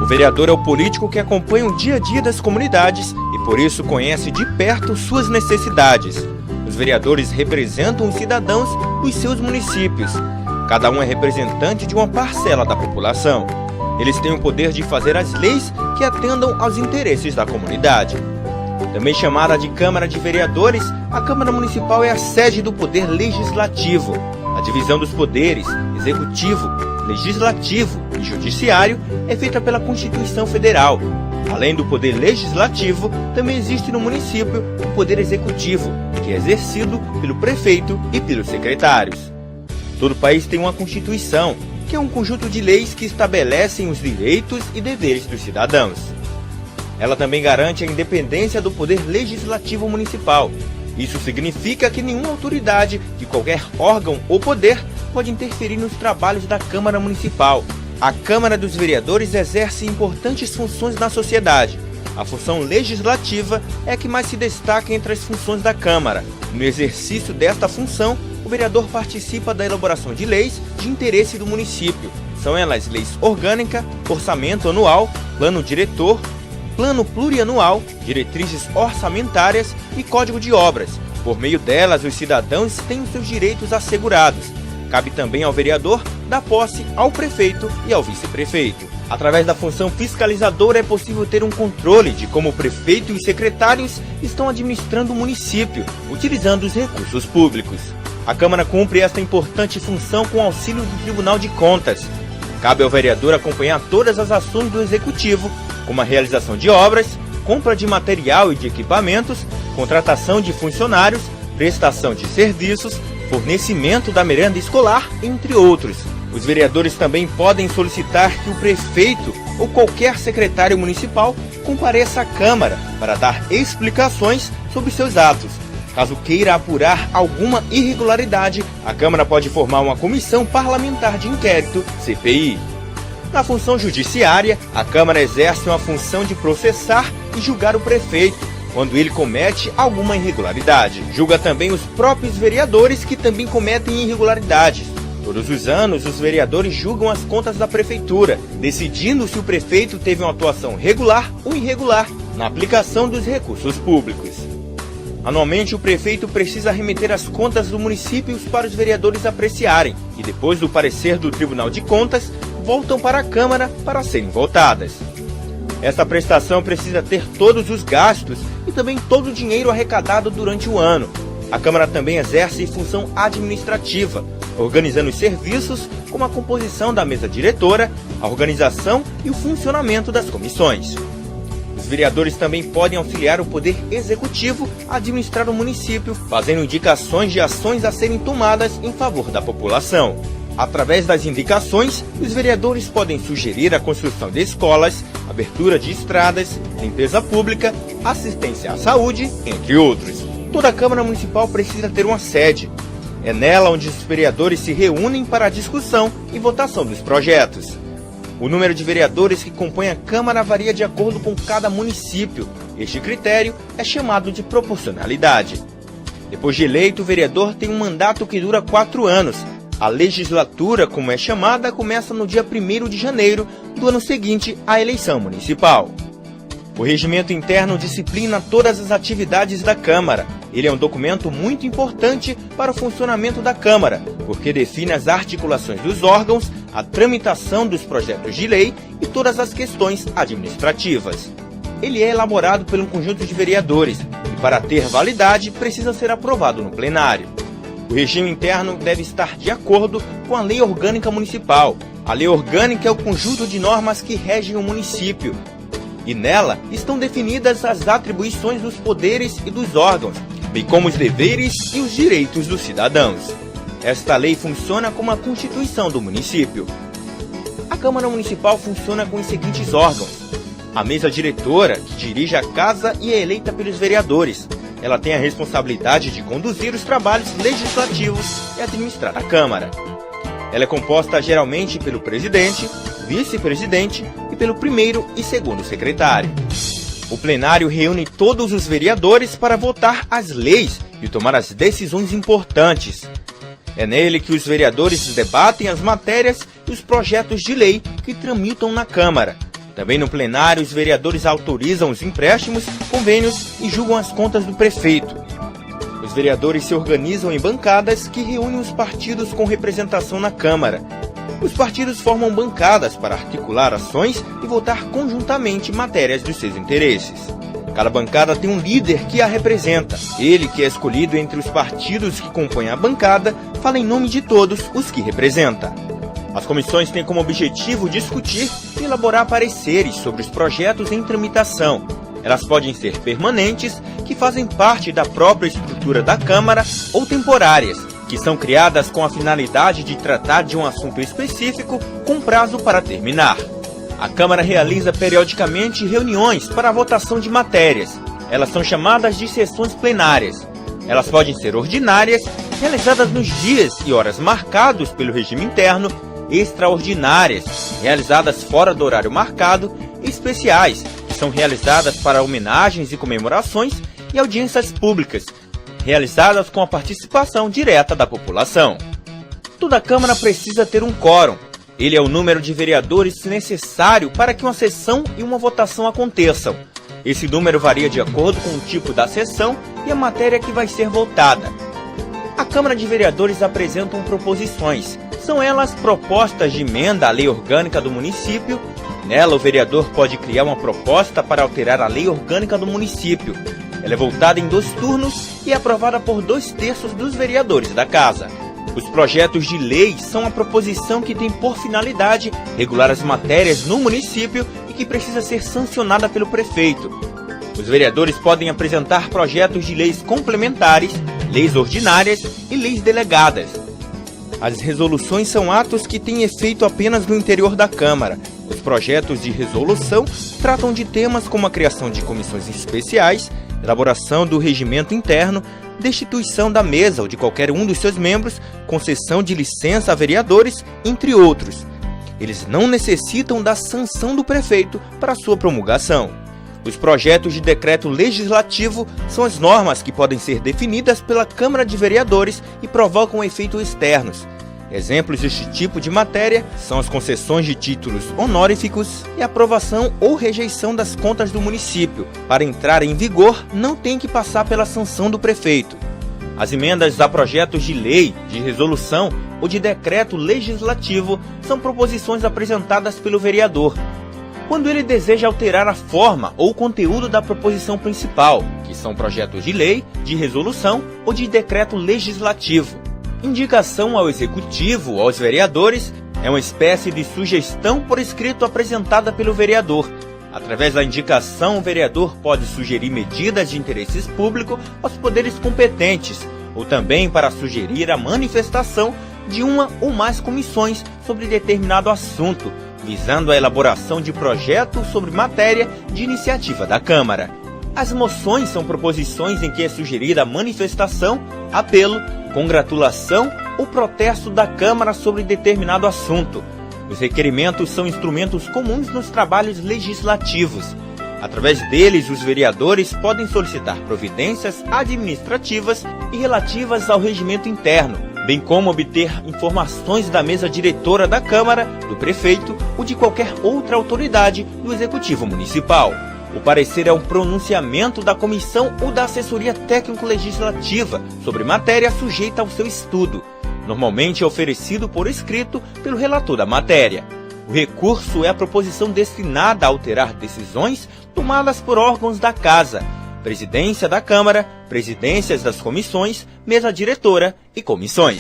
O vereador é o político que acompanha o dia a dia das comunidades e, por isso, conhece de perto suas necessidades. Os vereadores representam os cidadãos dos seus municípios. Cada um é representante de uma parcela da população. Eles têm o poder de fazer as leis que atendam aos interesses da comunidade. Também chamada de Câmara de Vereadores, a Câmara Municipal é a sede do Poder Legislativo. A divisão dos poderes, Executivo, Legislativo e Judiciário, é feita pela Constituição Federal. Além do Poder Legislativo, também existe no município o Poder Executivo, que é exercido pelo prefeito e pelos secretários. Todo país tem uma Constituição, que é um conjunto de leis que estabelecem os direitos e deveres dos cidadãos. Ela também garante a independência do Poder Legislativo Municipal. Isso significa que nenhuma autoridade de qualquer órgão ou poder pode interferir nos trabalhos da Câmara Municipal. A Câmara dos Vereadores exerce importantes funções na sociedade. A função legislativa é a que mais se destaca entre as funções da Câmara. No exercício desta função, o vereador participa da elaboração de leis de interesse do município. São elas leis orgânica, orçamento anual, plano diretor, plano plurianual, diretrizes orçamentárias e código de obras. Por meio delas, os cidadãos têm os seus direitos assegurados. Cabe também ao vereador dar posse ao prefeito e ao vice-prefeito. Através da função fiscalizadora é possível ter um controle de como o prefeito e os secretários estão administrando o município, utilizando os recursos públicos. A Câmara cumpre esta importante função com auxílio do Tribunal de Contas. Cabe ao vereador acompanhar todas as ações do Executivo, como a realização de obras, compra de material e de equipamentos, contratação de funcionários, prestação de serviços, fornecimento da merenda escolar, entre outros. Os vereadores também podem solicitar que o prefeito ou qualquer secretário municipal compareça à Câmara para dar explicações sobre seus atos. Caso queira apurar alguma irregularidade, a Câmara pode formar uma comissão parlamentar de inquérito, CPI. Na função judiciária, a Câmara exerce uma função de processar e julgar o prefeito, quando ele comete alguma irregularidade. Julga também os próprios vereadores que também cometem irregularidades. Todos os anos, os vereadores julgam as contas da prefeitura, decidindo se o prefeito teve uma atuação regular ou irregular na aplicação dos recursos públicos. Anualmente, o prefeito precisa remeter as contas do município para os vereadores apreciarem e, depois do parecer do Tribunal de Contas, voltam para a Câmara para serem votadas. Esta prestação precisa ter todos os gastos e também todo o dinheiro arrecadado durante o ano. A Câmara também exerce função administrativa, organizando os serviços como a composição da mesa diretora, a organização e o funcionamento das comissões. Os vereadores também podem auxiliar o Poder Executivo a administrar o município, fazendo indicações de ações a serem tomadas em favor da população. Através das indicações, os vereadores podem sugerir a construção de escolas, abertura de estradas, limpeza pública, assistência à saúde, entre outros. Toda a Câmara Municipal precisa ter uma sede. É nela onde os vereadores se reúnem para a discussão e votação dos projetos. O número de vereadores que compõem a Câmara varia de acordo com cada município. Este critério é chamado de proporcionalidade. Depois de eleito, o vereador tem um mandato que dura 4 anos. A legislatura, como é chamada, começa no dia 1º de janeiro do ano seguinte à eleição municipal. O regimento interno disciplina todas as atividades da Câmara. Ele é um documento muito importante para o funcionamento da Câmara, porque define as articulações dos órgãos, a tramitação dos projetos de lei e todas as questões administrativas. Ele é elaborado por um conjunto de vereadores e, para ter validade, precisa ser aprovado no plenário. O regime interno deve estar de acordo com a Lei Orgânica Municipal. A Lei Orgânica é o conjunto de normas que regem o município, e nela estão definidas as atribuições dos poderes e dos órgãos, bem como os deveres e os direitos dos cidadãos. Esta lei funciona como a Constituição do município. A Câmara Municipal funciona com os seguintes órgãos: a mesa diretora, que dirige a casa e é eleita pelos vereadores. Ela tem a responsabilidade de conduzir os trabalhos legislativos e administrar a Câmara. Ela é composta geralmente pelo presidente, vice-presidente e pelo primeiro e segundo secretário. O plenário reúne todos os vereadores para votar as leis e tomar as decisões importantes. É nele que os vereadores debatem as matérias e os projetos de lei que tramitam na Câmara. Também no plenário, os vereadores autorizam os empréstimos, convênios e julgam as contas do prefeito. Os vereadores se organizam em bancadas que reúnem os partidos com representação na Câmara. Os partidos formam bancadas para articular ações e votar conjuntamente matérias dos seus interesses. Cada bancada tem um líder que a representa. Ele, que é escolhido entre os partidos que compõem a bancada, fala em nome de todos os que representa. As comissões têm como objetivo discutir e elaborar pareceres sobre os projetos em tramitação. Elas podem ser permanentes, que fazem parte da própria estrutura da Câmara, ou temporárias, que são criadas com a finalidade de tratar de um assunto específico com prazo para terminar. A Câmara realiza periodicamente reuniões para a votação de matérias. Elas são chamadas de sessões plenárias. Elas podem ser ordinárias, realizadas nos dias e horas marcados pelo regime interno, extraordinárias, realizadas fora do horário marcado, e especiais, que são realizadas para homenagens e comemorações, e audiências públicas, realizadas com a participação direta da população. Toda Câmara precisa ter um quórum. Ele é o número de vereadores necessário para que uma sessão e uma votação aconteçam. Esse número varia de acordo com o tipo da sessão e a matéria que vai ser votada. A Câmara de Vereadores apresentam proposições. São elas propostas de emenda à lei orgânica do município. Nela, o vereador pode criar uma proposta para alterar a lei orgânica do município. Ela é votada em 2 turnos e é aprovada por 2/3 dos vereadores da Casa. Os projetos de lei são a proposição que tem por finalidade regular as matérias no município e que precisa ser sancionada pelo prefeito. Os vereadores podem apresentar projetos de leis complementares, leis ordinárias e leis delegadas. As resoluções são atos que têm efeito apenas no interior da Câmara. Os projetos de resolução tratam de temas como a criação de comissões especiais, elaboração do regimento interno, destituição da mesa ou de qualquer um dos seus membros, concessão de licença a vereadores, entre outros. Eles não necessitam da sanção do prefeito para sua promulgação. Os projetos de decreto legislativo são as normas que podem ser definidas pela Câmara de Vereadores e provocam efeitos externos. Exemplos deste tipo de matéria são as concessões de títulos honoríficos e a aprovação ou rejeição das contas do município. Para entrar em vigor, não tem que passar pela sanção do prefeito. As emendas a projetos de lei, de resolução ou de decreto legislativo são proposições apresentadas pelo vereador, quando ele deseja alterar a forma ou conteúdo da proposição principal, que são projetos de lei, de resolução ou de decreto legislativo. Indicação ao Executivo ou aos vereadores é uma espécie de sugestão por escrito apresentada pelo vereador. Através da indicação, o vereador pode sugerir medidas de interesse público aos poderes competentes, ou também para sugerir a manifestação de uma ou mais comissões sobre determinado assunto, visando a elaboração de projeto sobre matéria de iniciativa da Câmara. As moções são proposições em que é sugerida a manifestação, apelo, congratulação ou protesto da Câmara sobre determinado assunto. Os requerimentos são instrumentos comuns nos trabalhos legislativos. Através deles, os vereadores podem solicitar providências administrativas e relativas ao regimento interno, bem como obter informações da mesa diretora da Câmara, do prefeito ou de qualquer outra autoridade do Executivo Municipal. O parecer é um pronunciamento da comissão ou da assessoria técnico-legislativa sobre matéria sujeita ao seu estudo. Normalmente é oferecido por escrito pelo relator da matéria. O recurso é a proposição destinada a alterar decisões tomadas por órgãos da Casa, Presidência da Câmara, presidências das comissões, mesa diretora e comissões.